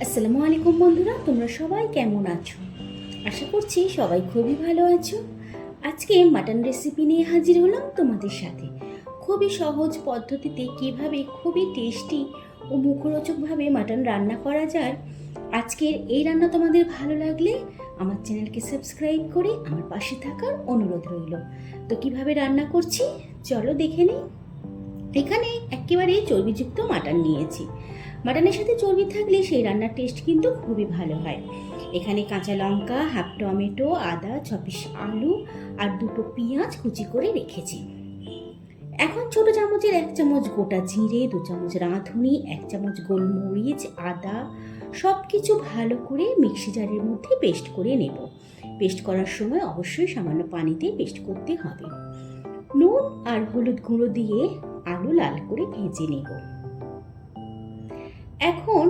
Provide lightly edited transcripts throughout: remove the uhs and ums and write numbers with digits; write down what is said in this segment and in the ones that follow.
আসসালামু আলাইকুম বন্ধুরা, তোমরা সবাই কেমন আছো? আশা করছি সবাই খুবই ভালো আছো। আজকে মাটন রেসিপি নিয়ে হাজির হলাম তোমাদের সাথে। খুবই সহজ পদ্ধতিতে কিভাবে খুবই টেস্টি ও মুখরোচকভাবে মাটন রান্না করা যায়। আজকের এই রান্না তোমাদের ভালো লাগলে আমার চ্যানেলকে সাবস্ক্রাইব করে আমার পাশে থাকার অনুরোধ রইল। তো কিভাবে রান্না করছি চলো দেখে নিই। এখানে একেবারে চর্বিযুক্ত মাটন নিয়েছি। মাটনের সাথে চর্বি থাকলে সেই রান্নার টেস্ট কিন্তু খুবই ভালো হয়। এখানে কাঁচা লঙ্কা, হাফ টমেটো, আদা, 6 পিস আলু আর 2টো পেঁয়াজ কুচি করে রেখেছি। এখন ছোট চামচের 1 চামচ গোটা জিরে, 2 চামচ রাঁধুনি, 1 চামচ গোলমরিচ, আদা সব কিছু ভালো করে মিক্সি জারের মধ্যে পেস্ট করে নেব। পেস্ট করার সময় অবশ্যই সামান্য পানিতে পেস্ট করতে হবে। নুন আর হলুদ গুঁড়ো দিয়ে আলু লাল করে ভেজে নেব। এখন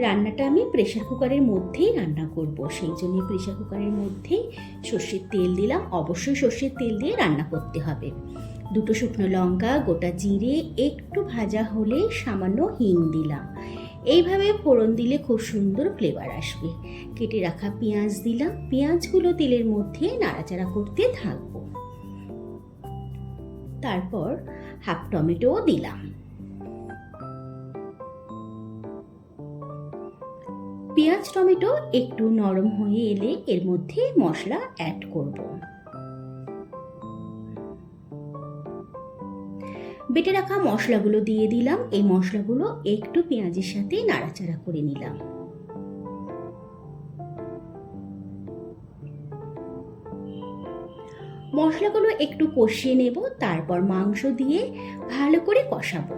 রান্নাটা আমি প্রেসার কুকারের মধ্যেই রান্না করব, সেই জন্য প্রেসার কুকারের মধ্যেই সর্ষের তেল দিলাম। অবশ্যই সর্ষের তেল দিয়ে রান্না করতে হবে। 2টো শুকনো লঙ্কা, গোটা জিরে একটু ভাজা হলে সামান্য হিং দিলাম। এইভাবে ফোড়ন দিলে খুব সুন্দর ফ্লেভার আসবে। কেটে রাখা পেঁয়াজ দিলাম। পেঁয়াজগুলো তেলের মধ্যে নাড়াচাড়া করতে থাকবো। তারপর হাফ টমেটো দিলাম। পেঁয়াজ টমেটো একটু নরম হয়ে এলে এর মধ্যে মশলা অ্যাড করব। বেটে রাখা মশলাগুলো দিয়ে দিলাম। এই মশলাগুলো একটু পেঁয়াজের সাথে নাড়াচাড়া করে নিলাম। মশলাগুলো একটু কষিয়ে নেব, তারপর মাংস দিয়ে ভালো করে কষাবো।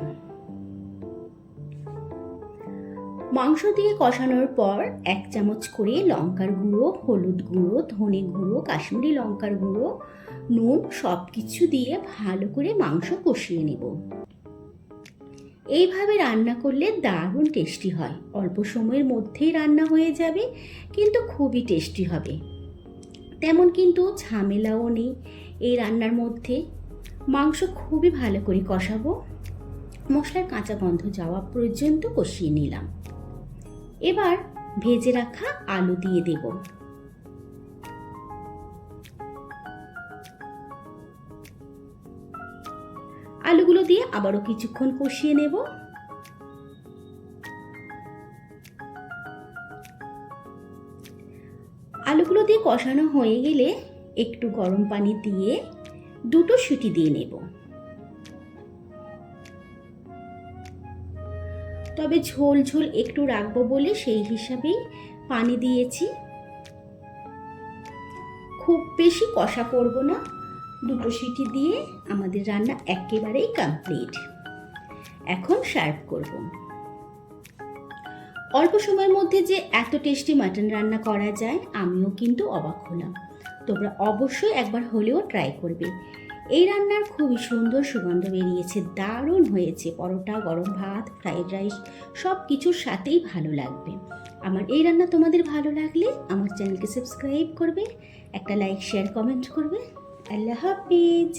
মাংস দিয়ে কষানোর পর 1 চামচ করে লঙ্কার গুঁড়ো, হলুদ গুঁড়ো, ধনে গুঁড়ো, কাশ্মীরি লঙ্কার গুঁড়ো, নুন সব কিছু দিয়ে ভালো করে মাংস কষিয়ে নেব। এইভাবে রান্না করলে দারুণ টেস্টি হয়। অল্প সময়ের মধ্যেই রান্না হয়ে যাবে, কিন্তু খুবই টেস্টি হবে। তেমন কিন্তু ঝামেলাও নেই এই রান্নার মধ্যে। মাংস খুবই ভালো করে কষাবো। মশলার কাঁচা গন্ধ যাওয়া পর্যন্ত কষিয়ে নিলাম। এবার ভেজে রাখা আলু দিয়ে দেব। আলুগুলো দিয়ে আবারও কিছুক্ষণ কষিয়ে নেব। আলুগুলো দিয়ে কষানো হয়ে গেলে একটু গরম পানি দিয়ে 2টো সিটি দিয়ে নেব। তবে ঝোল ঝোল একটু রাখবো বলে সেই হিসাবেই পানি দিয়েছি। খুব বেশি কষা করব না। 2টো সিটি দিয়ে আমাদের রান্না একেবারেই কমপ্লিট। এখন সার্ভ করব। অল্প সময়ের মধ্যে যে এত টেস্টি মাটন রান্না করা যায় আমিও কিন্তু অবাক হলাম। তোমরা অবশ্যই একবার হলেও ট্রাই করবে। এই রান্নার খুবই সুন্দর সুগন্ধ বেরিয়েছে, দারুণ হয়েছে। পরোটা, গরম ভাত, ফ্রাইড রাইস সব কিছুর সাথেই ভালো লাগবে। আমার এই রান্না তোমাদের ভালো লাগলে আমার চ্যানেলকে সাবস্ক্রাইব করবে, একটা লাইক, শেয়ার, কমেন্ট করবে। আল্লাহ হাফিজ।